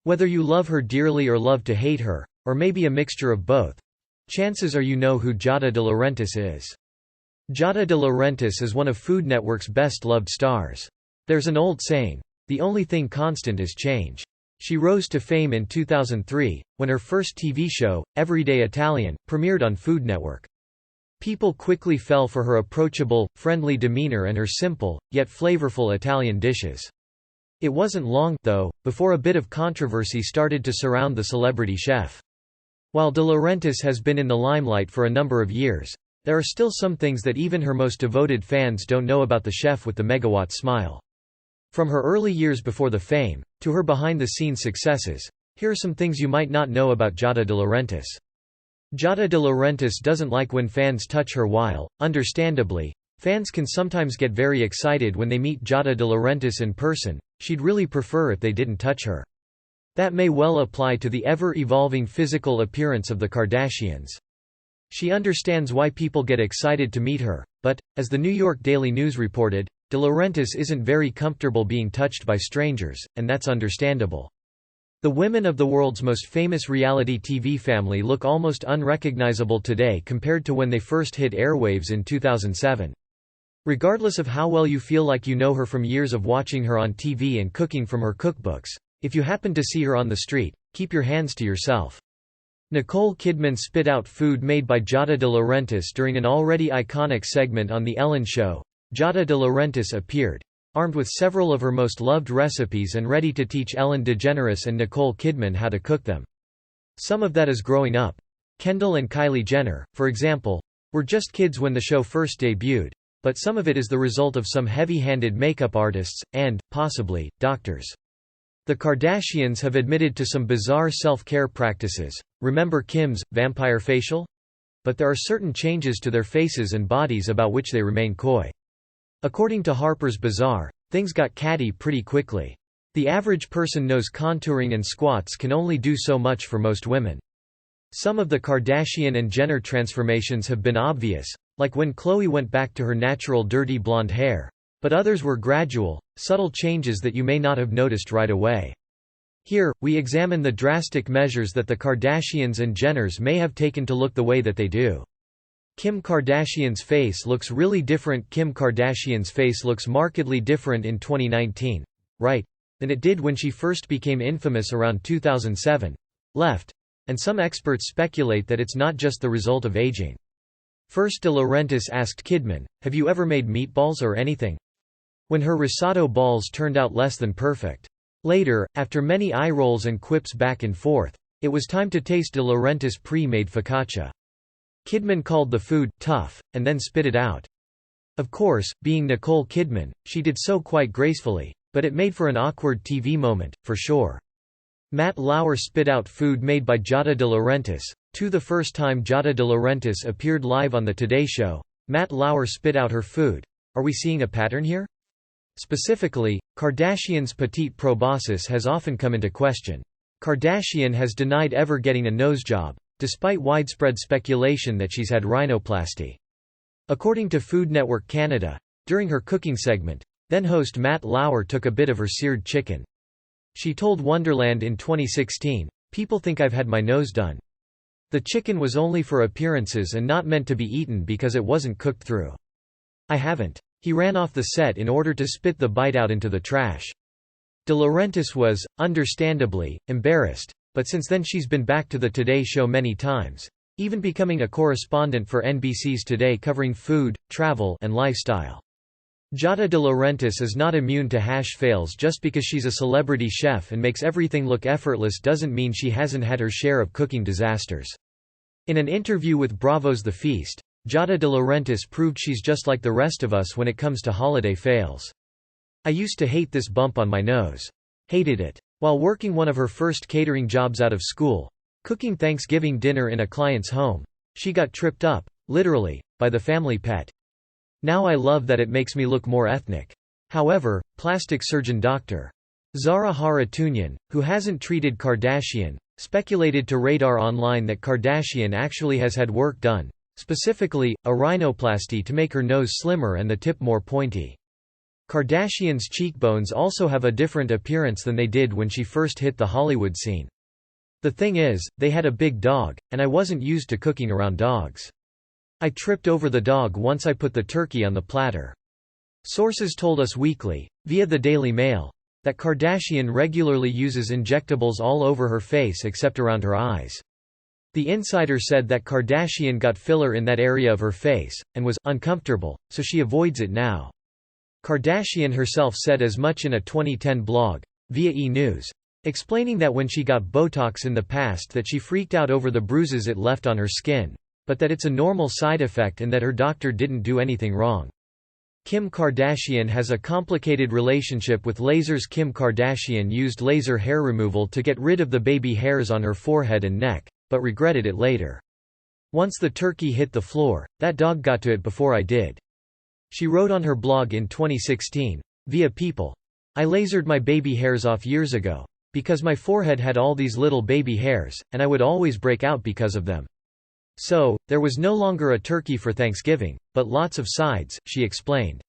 Whether you love her dearly or love to hate her, or maybe a mixture of both, chances are you know who Giada De Laurentiis is. Giada De Laurentiis is one of Food Network's best-loved stars. There's an old saying, "The only thing constant is change." She rose to fame in 2003, when her first TV show, Everyday Italian, premiered on Food Network. People quickly fell for her approachable, friendly demeanor and her simple, yet flavorful Italian dishes. It wasn't long, though, before a bit of controversy started to surround the celebrity chef. While De Laurentiis has been in the limelight for a number of years, there are still some things that even her most devoted fans don't know about the chef with the megawatt smile. From her early years before the fame, to her behind-the-scenes successes, here are some things you might not know about Giada De Laurentiis. Giada De Laurentiis doesn't like when fans touch her while, understandably, fans can sometimes get very excited when they meet Giada De Laurentiis in person. She'd really prefer if they didn't touch her. That may well apply to the ever-evolving physical appearance of the Kardashians. She understands why people get excited to meet her, but, as the New York Daily News reported, De Laurentiis isn't very comfortable being touched by strangers, and that's understandable. The women of the world's most famous reality TV family look almost unrecognizable today compared to when they first hit airwaves in 2007. Regardless of how well you feel like you know her from years of watching her on TV and cooking from her cookbooks, if you happen to see her on the street, keep your hands to yourself. Nicole Kidman spit out food made by Giada De Laurentiis during an already iconic segment on The Ellen Show. Giada De Laurentiis appeared, armed with several of her most loved recipes and ready to teach Ellen DeGeneres and Nicole Kidman how to cook them. Some of that is growing up. Kendall and Kylie Jenner, for example, were just kids when the show first debuted, but some of it is the result of some heavy-handed makeup artists, and, possibly, doctors. The Kardashians have admitted to some bizarre self-care practices. Remember Kim's vampire facial? But there are certain changes to their faces and bodies about which they remain coy. According to Harper's Bazaar, things got catty pretty quickly. The average person knows contouring and squats can only do so much for most women. Some of the Kardashian and Jenner transformations have been obvious, like when Khloe went back to her natural dirty blonde hair. But others were gradual, subtle changes that you may not have noticed right away. Here, we examine the drastic measures that the Kardashians and Jenners may have taken to look the way that they do. Kim Kardashian's face looks really different. Kim Kardashian's face looks markedly different in 2019, right, than it did when she first became infamous around 2007. Left. And some experts speculate that it's not just the result of aging. First, De Laurentiis asked Kidman, "Have you ever made meatballs or anything?" When her risotto balls turned out less than perfect. Later, after many eye rolls and quips back and forth, it was time to taste De Laurentiis' pre-made focaccia. Kidman called the food tough, and then spit it out. Of course, being Nicole Kidman, she did so quite gracefully, but it made for an awkward TV moment, for sure. Matt Lauer spit out food made by Giada De Laurentiis. The first time Giada De Laurentiis appeared live on The Today Show, Matt Lauer spit out her food. Are we seeing a pattern here? Specifically, Kardashian's petite proboscis has often come into question. Kardashian has denied ever getting a nose job, despite widespread speculation that she's had rhinoplasty. According to Food Network Canada, during her cooking segment, then-host Matt Lauer took a bit of her seared chicken. She told Wonderland in 2016, "People think I've had my nose done. The chicken was only for appearances and not meant to be eaten because it wasn't cooked through. I haven't." He ran off the set in order to spit the bite out into the trash. De Laurentiis was, understandably, embarrassed, but since then she's been back to The Today Show many times, even becoming a correspondent for NBC's Today covering food, travel, and lifestyle. Giada De Laurentiis is not immune to hash fails. Just because she's a celebrity chef and makes everything look effortless doesn't mean she hasn't had her share of cooking disasters. In an interview with Bravo's The Feast, Giada De Laurentiis proved she's just like the rest of us when it comes to holiday fails. "I used to hate this bump on my nose. Hated it. While working one of her first catering jobs out of school, cooking Thanksgiving dinner in a client's home, she got tripped up, literally, by the family pet. Now I love that it makes me look more ethnic." However, plastic surgeon Dr. Zara Haratounian, who hasn't treated Kardashian, speculated to Radar Online that Kardashian actually has had work done, specifically, a rhinoplasty to make her nose slimmer and the tip more pointy. Kardashian's cheekbones also have a different appearance than they did when she first hit the Hollywood scene. The thing is, they had a big dog, and I wasn't used to cooking around dogs. I tripped over the dog once I put the turkey on the platter. Sources told Us Weekly, via the Daily Mail, that Kardashian regularly uses injectables all over her face except around her eyes. The insider said that Kardashian got filler in that area of her face, and was uncomfortable, so she avoids it now. Kardashian herself said as much in a 2010 blog, via E! News, explaining that when she got Botox in the past that she freaked out over the bruises it left on her skin, but that it's a normal side effect and that her doctor didn't do anything wrong. Kim Kardashian has a complicated relationship with lasers. Kim Kardashian used laser hair removal to get rid of the baby hairs on her forehead and neck, but regretted it later. Once the turkey hit the floor, that dog got to it before I did. She wrote on her blog in 2016, via People, I lasered my baby hairs off years ago, because my forehead had all these little baby hairs, and I would always break out because of them. So, there was no longer a turkey for Thanksgiving, but lots of sides, she explained.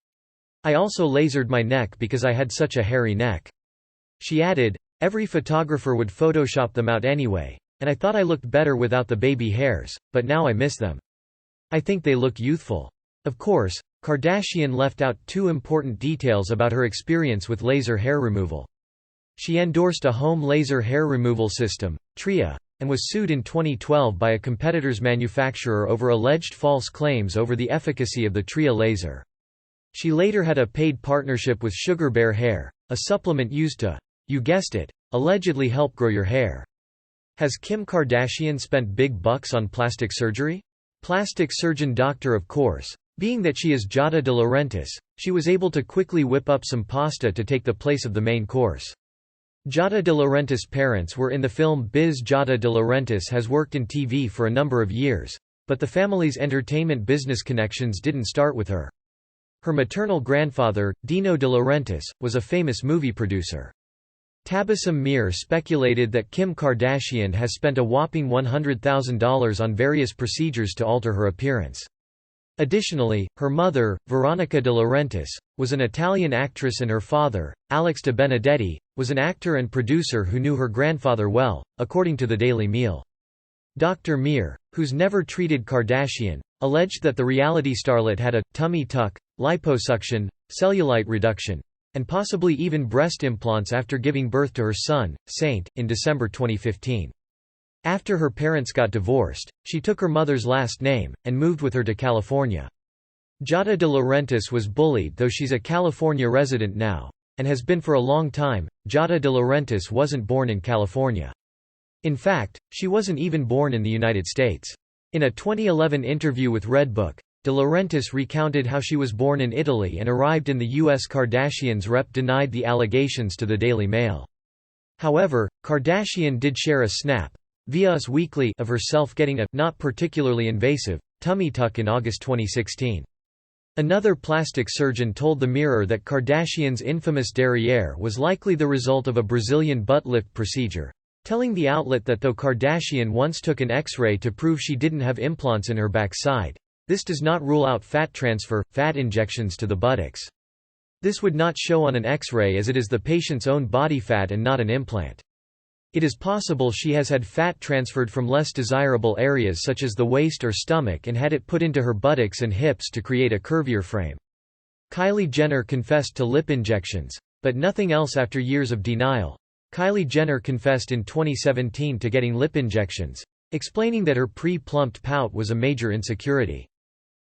I also lasered my neck because I had such a hairy neck. She added, every photographer would Photoshop them out anyway, and I thought I looked better without the baby hairs, but now I miss them. I think they look youthful. Of course, Kardashian left out two important details about her experience with laser hair removal. She endorsed a home laser hair removal system, Tria, and was sued in 2012 by a competitor's manufacturer over alleged false claims over the efficacy of the Tria laser. She later had a paid partnership with Sugar Bear Hair, a supplement used to, you guessed it, allegedly help grow your hair. Has Kim Kardashian spent big bucks on plastic surgery? Plastic surgeon doctor. Of course. Being that she is Giada De Laurentiis, she was able to quickly whip up some pasta to take the place of the main course. Giada De Laurentiis' parents were in the film biz. Giada De Laurentiis has worked in TV for a number of years, but the family's entertainment business connections didn't start with her. Her maternal grandfather, Dino De Laurentiis, was a famous movie producer. Tabassum Mir speculated that Kim Kardashian has spent a whopping $100,000 on various procedures to alter her appearance. Additionally, her mother, Veronica De Laurentiis, was an Italian actress and her father, Alex De Benedetti, was an actor and producer who knew her grandfather well, according to the Daily Mail. Dr. Mir, who's never treated Kardashian, alleged that the reality starlet had a tummy tuck, liposuction, cellulite reduction, and possibly even breast implants after giving birth to her son, Saint, in December 2015. After her parents got divorced, she took her mother's last name, and moved with her to California. Giada De Laurentiis was bullied, though she's a California resident now, and has been for a long time. Giada De Laurentiis wasn't born in California. In fact, she wasn't even born in the United States. In a 2011 interview with Redbook, De Laurentiis recounted how she was born in Italy and arrived in the U.S. Kardashian's rep denied the allegations to the Daily Mail. However, Kardashian did share a snap, via Us Weekly, of herself getting a, not particularly invasive, tummy tuck in August 2016. Another plastic surgeon told the Mirror that Kardashian's infamous derriere was likely the result of a Brazilian butt lift procedure, telling the outlet that though Kardashian once took an X-ray to prove she didn't have implants in her backside, this does not rule out fat transfer, fat injections to the buttocks. This would not show on an X-ray as it is the patient's own body fat and not an implant. It is possible she has had fat transferred from less desirable areas such as the waist or stomach and had it put into her buttocks and hips to create a curvier frame. Kylie Jenner confessed to lip injections, but nothing else after years of denial. Kylie Jenner confessed in 2017 to getting lip injections, explaining that her pre-plumped pout was a major insecurity.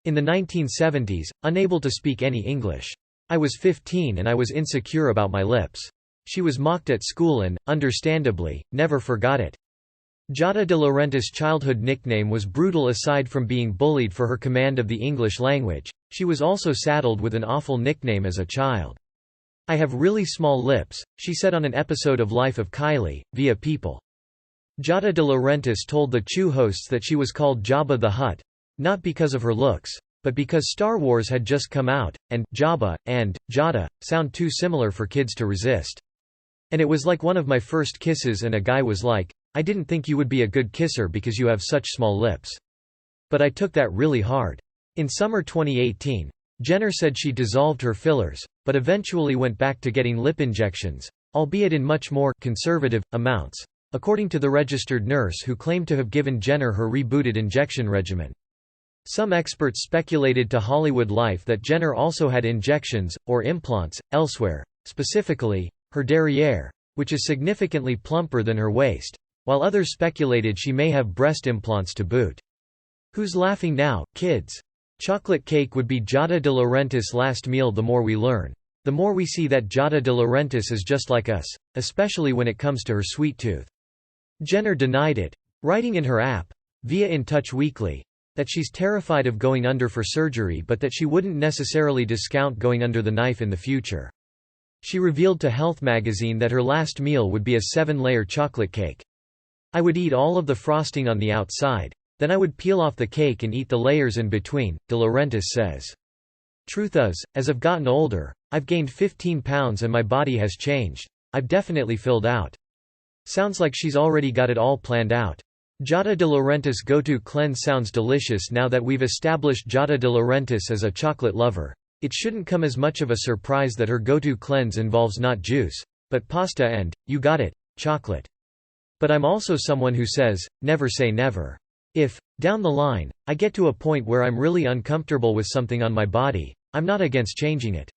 In the 1970s, unable to speak any English. I was 15 and I was insecure about my lips. She was mocked at school and, understandably, never forgot it. Giada De Laurentiis' childhood nickname was brutal. Aside from being bullied for her command of the English language, she was also saddled with an awful nickname as a child. I have really small lips, she said on an episode of Life of Kylie, via People. Giada De Laurentiis told the Chew hosts that she was called Jabba the Hutt, not because of her looks, but because Star Wars had just come out, and Jabba and Giada sound too similar for kids to resist. And it was like one of my first kisses and a guy was like, I didn't think you would be a good kisser because you have such small lips. But I took that really hard. In summer 2018, Jenner said she dissolved her fillers, but eventually went back to getting lip injections, albeit in much more conservative amounts, according to the registered nurse who claimed to have given Jenner her rebooted injection regimen. Some experts speculated to Hollywood Life that Jenner also had injections, or implants, elsewhere, specifically, her derriere, which is significantly plumper than her waist, while others speculated she may have breast implants to boot. Who's laughing now, kids? Chocolate cake would be Giada De Laurentiis' last meal. The more we learn, the more we see that Giada De Laurentiis is just like us, especially when it comes to her sweet tooth. Jenner denied it, writing in her app, via In Touch Weekly, that she's terrified of going under for surgery but that she wouldn't necessarily discount going under the knife in the future. She revealed to Health magazine that her last meal would be a 7-layer chocolate cake. "I would eat all of the frosting on the outside. Then I would peel off the cake and eat the layers in between," De Laurentiis says. "Truth is, as I've gotten older, I've gained 15 pounds and my body has changed. I've definitely filled out." Sounds like she's already got it all planned out. Giada De Laurentiis' go-to cleanse sounds delicious. Now that we've established Giada De Laurentiis as a chocolate lover, it shouldn't come as much of a surprise that her go-to cleanse involves not juice, but pasta and, you got it, chocolate. But I'm also someone who says, never say never. If, down the line, I get to a point where I'm really uncomfortable with something on my body, I'm not against changing it.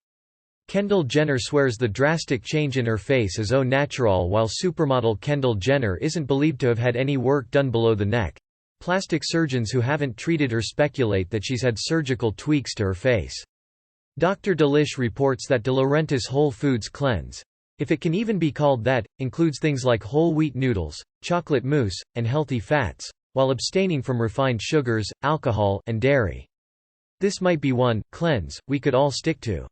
Kendall Jenner swears the drastic change in her face is au naturel, while supermodel Kendall Jenner isn't believed to have had any work done below the neck. Plastic surgeons who haven't treated her speculate that she's had surgical tweaks to her face. Dr. Delish reports that De Laurentiis' Whole Foods cleanse, if it can even be called that, includes things like whole wheat noodles, chocolate mousse, and healthy fats, while abstaining from refined sugars, alcohol, and dairy. This might be one cleanse we could all stick to.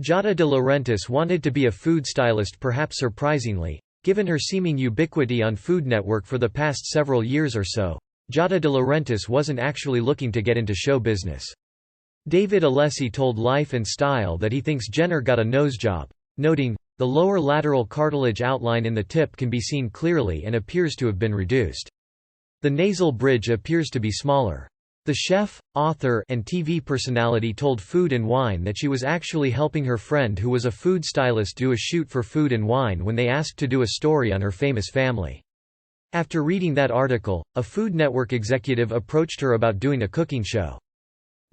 Giada De Laurentiis wanted to be a food stylist, perhaps surprisingly, given her seeming ubiquity on Food Network for the past several years or so. Giada De Laurentiis wasn't actually looking to get into show business. David Alessi told Life and Style that he thinks Jenner got a nose job, noting, "The lower lateral cartilage outline in the tip can be seen clearly and appears to have been reduced. The nasal bridge appears to be smaller." The chef, author, and TV personality told Food and Wine that she was actually helping her friend who was a food stylist do a shoot for Food and Wine when they asked to do a story on her famous family. After reading that article, a Food Network executive approached her about doing a cooking show.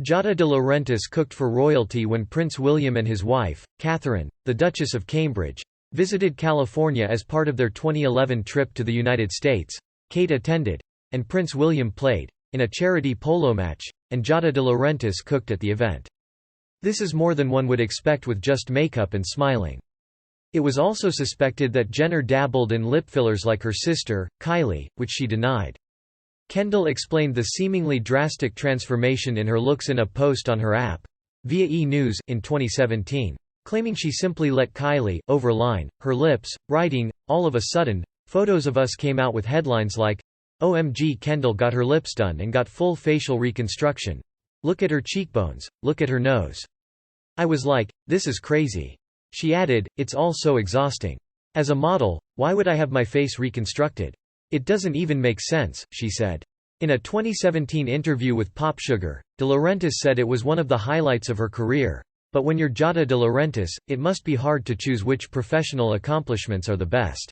Giada De Laurentiis cooked for royalty when Prince William and his wife, Catherine, the Duchess of Cambridge, visited California as part of their 2011 trip to the United States. Kate attended, and Prince William played in a charity polo match, and Giada De Laurentiis cooked at the event. This is more than one would expect with just makeup and smiling. It was also suspected that Jenner dabbled in lip fillers like her sister, Kylie, which she denied. Kendall explained the seemingly drastic transformation in her looks in a post on her app, via E! News, in 2017, claiming she simply let Kylie overline her lips, writing, "All of a sudden, photos of us came out with headlines like, OMG, Kendall got her lips done and got full facial reconstruction. Look at her cheekbones, look at her nose. I was like, this is crazy." She added, "It's all so exhausting. As a model, why would I have my face reconstructed? It doesn't even make sense," she said. In a 2017 interview with Pop Sugar, De Laurentiis said it was one of the highlights of her career, but when you're Giada De Laurentiis, it must be hard to choose which professional accomplishments are the best.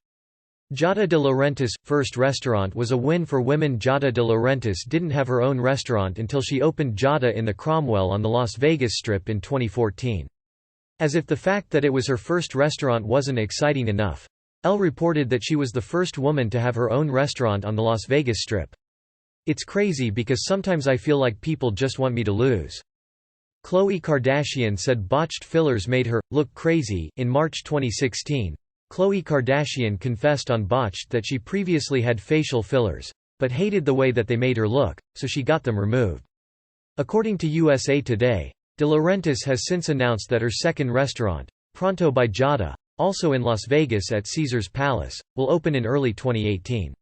Giada De Laurentiis' first restaurant was a win for women. Giada De Laurentiis didn't have her own restaurant until she opened Giada in the Cromwell on the Las Vegas Strip in 2014. As if the fact that it was her first restaurant wasn't exciting enough, Elle reported that she was the first woman to have her own restaurant on the Las Vegas Strip. "It's crazy because sometimes I feel like people just want me to lose." Khloe Kardashian said botched fillers made her look crazy. In March 2016, Khloe Kardashian confessed on Botched that she previously had facial fillers, but hated the way that they made her look, so she got them removed. According to USA Today, De Laurentiis has since announced that her second restaurant, Pronto by Giada, also in Las Vegas at Caesars Palace, will open in early 2018.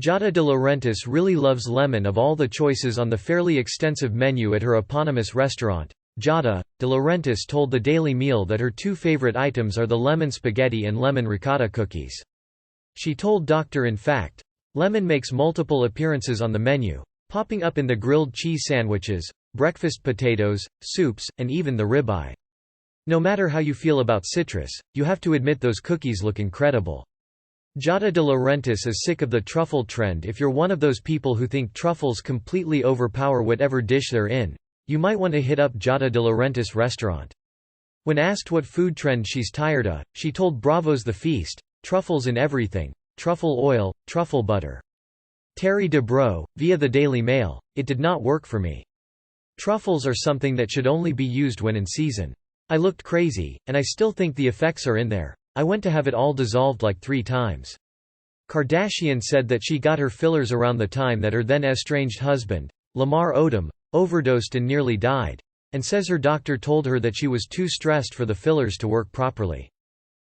Giada De Laurentiis really loves lemon. Of all the choices on the fairly extensive menu at her eponymous restaurant, Giada, De Laurentiis told the Daily Meal that her two favorite items are the lemon spaghetti and lemon ricotta cookies. She told Dr. In Fact, "Lemon makes multiple appearances on the menu, popping up in the grilled cheese sandwiches, breakfast potatoes, soups, and even the ribeye. No matter how you feel about citrus, you have to admit those cookies look incredible. Giada De Laurentiis is sick of the truffle trend. If you're one of those people who think truffles completely overpower whatever dish they're in, you might want to hit up Giada De Laurentiis restaurant. When asked what food trend she's tired of, she told Bravo's The Feast, "Truffles in everything. Truffle oil, truffle butter." Terry Dubrow, via the Daily Mail, "It did not work for me. Truffles are something that should only be used when in season. I looked crazy, and I still think the effects are in there. I went to have it all dissolved like 3 times." Kardashian said that she got her fillers around the time that her then estranged husband, Lamar Odom, overdosed and nearly died, and says her doctor told her that she was too stressed for the fillers to work properly.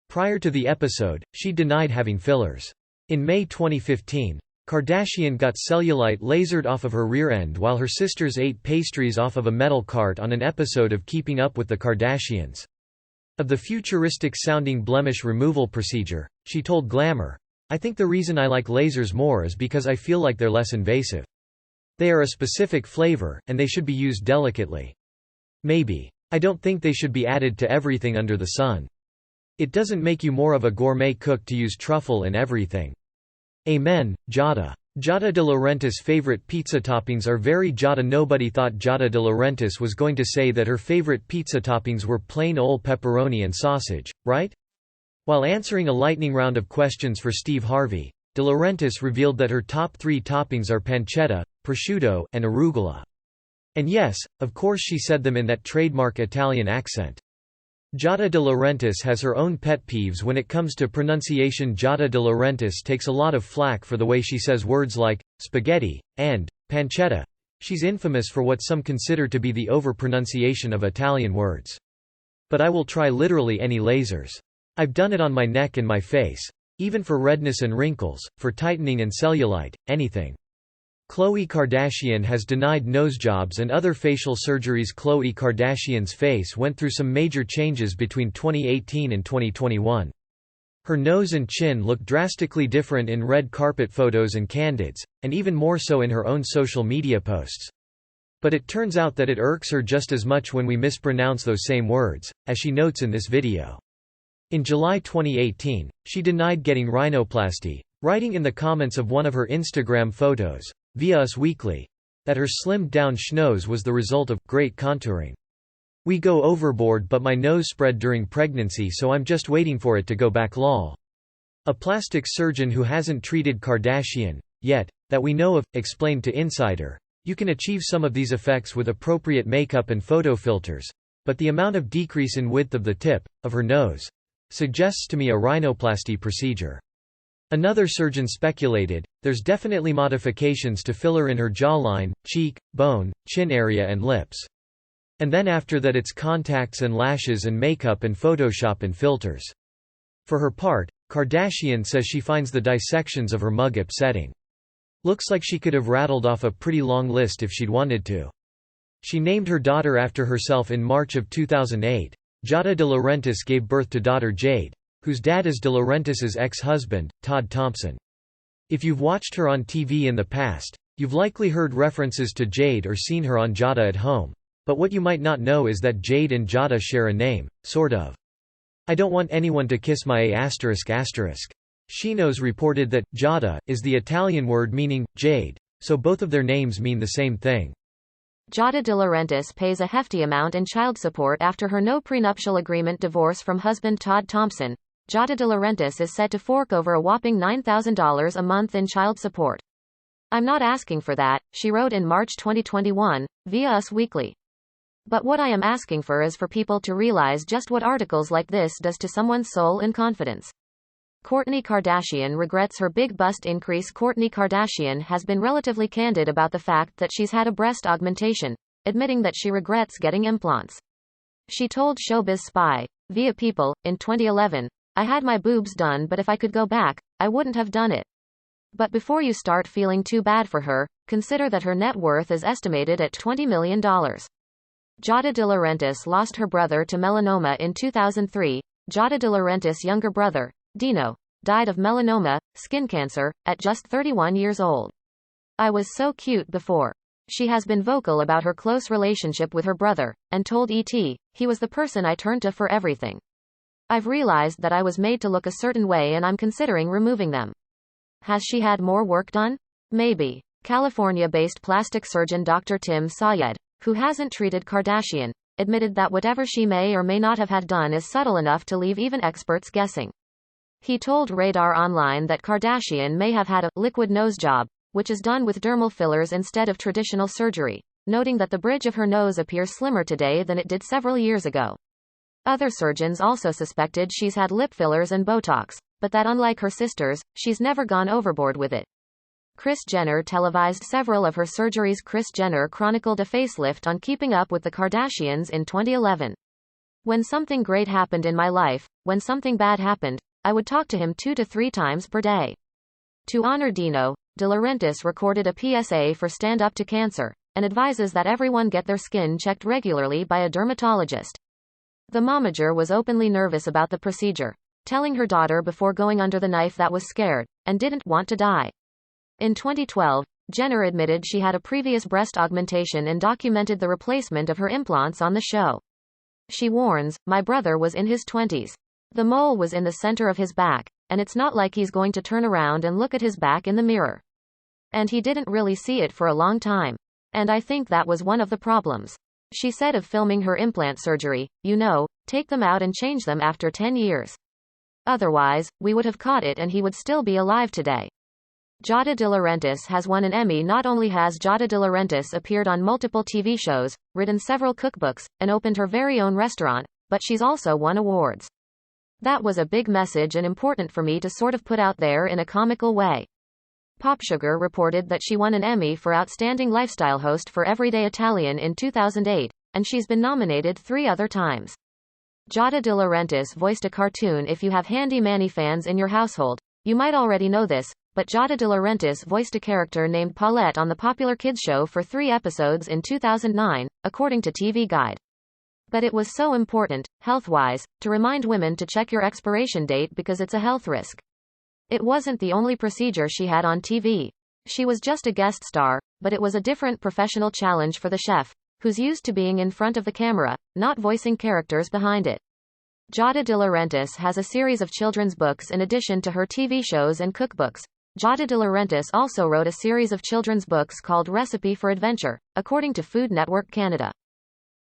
Prior to the episode, she denied having fillers. In May 2015, Kardashian got cellulite lasered off of her rear end while her sisters ate pastries off of a metal cart on an episode of Keeping Up with the Kardashians. Of the futuristic-sounding blemish removal procedure, she told Glamour, "I think the reason I like lasers more is because I feel like they're less invasive. They are a specific flavor, and they should be used delicately. Maybe. I don't think they should be added to everything under the sun. It doesn't make you more of a gourmet cook to use truffle in everything." Amen, Giada. Giada De Laurentiis' favorite pizza toppings are very Giada. Nobody thought Giada De Laurentiis was going to say that her favorite pizza toppings were plain old pepperoni and sausage, right? While answering a lightning round of questions for Steve Harvey, De Laurentiis revealed that her top 3 toppings are pancetta, prosciutto, and arugula. And yes, of course she said them in that trademark Italian accent. Giada De Laurentiis has her own pet peeves when it comes to pronunciation. Giada De Laurentiis takes a lot of flack for the way she says words like spaghetti and pancetta. She's infamous for what some consider to be the over-pronunciation of Italian words. "But I will try literally any lasers. I've done it on my neck and my face. Even for redness and wrinkles, for tightening and cellulite, anything." Khloe Kardashian has denied nosejobs and other facial surgeries. Khloe Kardashian's face went through some major changes between 2018 and 2021. Her nose and chin look drastically different in red carpet photos and candids, and even more so in her own social media posts. But it turns out that it irks her just as much when we mispronounce those same words, as she notes in this video. In July 2018, she denied getting rhinoplasty, writing in the comments of one of her Instagram photos, via Us Weekly, that her slimmed-down schnoz was the result of great contouring. "We go overboard, but my nose spread during pregnancy, so I'm just waiting for it to go back lol." A plastic surgeon who hasn't treated Kardashian yet, that we know of, explained to Insider, "You can achieve some of these effects with appropriate makeup and photo filters, but the amount of decrease in width of the tip of her nose suggests to me a rhinoplasty procedure." Another surgeon speculated, "There's definitely modifications to filler in her jawline, cheek, bone, chin area and lips. And then after that it's contacts and lashes and makeup and Photoshop and filters." For her part, Kardashian says she finds the dissections of her mug upsetting. "Looks like she could have rattled off a pretty long list if she'd wanted to." She named her daughter after herself in March of 2008. Giada De Laurentiis gave birth to daughter Jade, whose dad is De Laurentiis' ex-husband, Todd Thompson. If you've watched her on TV in the past, you've likely heard references to Jade or seen her on Giada at Home, but what you might not know is that Jade and Giada share a name, sort of. "I don't want anyone to kiss my A****." Shinos reported that Giada is the Italian word meaning jade, so both of their names mean the same thing. Giada De Laurentiis pays a hefty amount in child support after her no prenuptial agreement divorce from husband Todd Thompson. Giada De Laurentiis is said to fork over a whopping $9,000 a month in child support. "I'm not asking for that," she wrote in March 2021, via Us Weekly. "But what I am asking for is for people to realize just what articles like this does to someone's soul and confidence." Kourtney Kardashian regrets her big bust increase. Kourtney Kardashian has been relatively candid about the fact that she's had a breast augmentation, admitting that she regrets getting implants. She told Showbiz Spy, via People, in 2011, "I had my boobs done, but if I could go back, I wouldn't have done it." But before you start feeling too bad for her, consider that her net worth is estimated at $20 million. Giada De Laurentiis lost her brother to melanoma in 2003. Giada De Laurentiis' younger brother, Dino, died of melanoma, skin cancer, at just 31 years old. "I was so cute before. She has been vocal about her close relationship with her brother, and told ET, "He was the person I turned to for everything. I've realized that I was made to look a certain way and I'm considering removing them." Has she had more work done? Maybe. California-based plastic surgeon Dr. Tim Sayed, who hasn't treated Kardashian, admitted that whatever she may or may not have had done is subtle enough to leave even experts guessing. He told Radar Online that Kardashian may have had a liquid nose job, which is done with dermal fillers instead of traditional surgery, noting that the bridge of her nose appears slimmer today than it did several years ago. Other surgeons also suspected she's had lip fillers and Botox, but that unlike her sisters, she's never gone overboard with it. Kris Jenner televised several of her surgeries. Kris Jenner chronicled a facelift on Keeping Up with the Kardashians in 2011. "When something great happened in my life, when something bad happened, I would talk to him 2 to 3 times per day." To honor Dino, De Laurentiis recorded a PSA for Stand Up to Cancer, and advises that everyone get their skin checked regularly by a dermatologist. The momager was openly nervous about the procedure, telling her daughter before going under the knife that was scared, and didn't want to die. In 2012, Jenner admitted she had a previous breast augmentation and documented the replacement of her implants on the show. She warns, "My brother was in his 20s. The mole was in the center of his back, and it's not like he's going to turn around and look at his back in the mirror. And he didn't really see it for a long time. And I think that was one of the problems." She said of filming her implant surgery, "Take them out and change them after 10 years. Otherwise, we would have caught it and he would still be alive today." Giada De Laurentiis has won an Emmy. Not only has Giada De Laurentiis appeared on multiple TV shows, written several cookbooks, and opened her very own restaurant, but she's also won awards. "That was a big message and important for me to sort of put out there in a comical way." PopSugar reported that she won an Emmy for Outstanding Lifestyle Host for Everyday Italian in 2008, and she's been nominated 3 other times. Giada De Laurentiis voiced a cartoon. If you have handy-manny fans in your household, you might already know this, but Giada De Laurentiis voiced a character named Paulette on the popular kids show for 3 episodes in 2009, according to TV Guide. But it was so important, health-wise, to remind women to check your expiration date because it's a health risk. It wasn't the only procedure she had on TV. She was just a guest star, but it was a different professional challenge for the chef, who's used to being in front of the camera, not voicing characters behind it. Giada De Laurentiis has a series of children's books in addition to her TV shows and cookbooks. Giada De Laurentiis also wrote a series of children's books called Recipe for Adventure, according to Food Network Canada.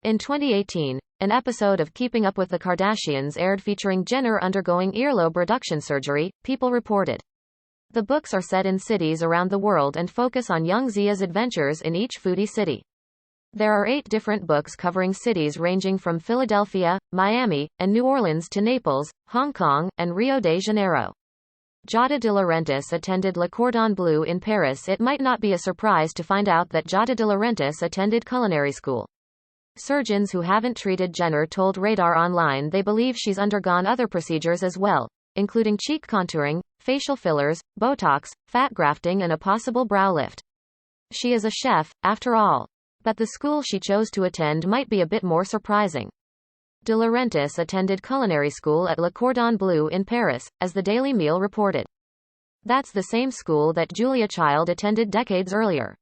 In 2018, an episode of Keeping Up with the Kardashians aired featuring Jenner undergoing earlobe reduction surgery, People reported. The books are set in cities around the world and focus on young Zia's adventures in each foodie city. There are 8 different books covering cities ranging from Philadelphia, Miami, and New Orleans to Naples, Hong Kong, and Rio de Janeiro. Giada De Laurentiis attended Le Cordon Bleu in Paris. It might not be a surprise to find out that Giada De Laurentiis attended culinary school. Surgeons who haven't treated Jenner told Radar Online they believe she's undergone other procedures as well, including cheek contouring, facial fillers, Botox, fat grafting and a possible brow lift. She is a chef, after all. But the school she chose to attend might be a bit more surprising. De Laurentiis attended culinary school at Le Cordon Bleu in Paris, as the Daily Mail reported. That's the same school that Julia Child attended decades earlier.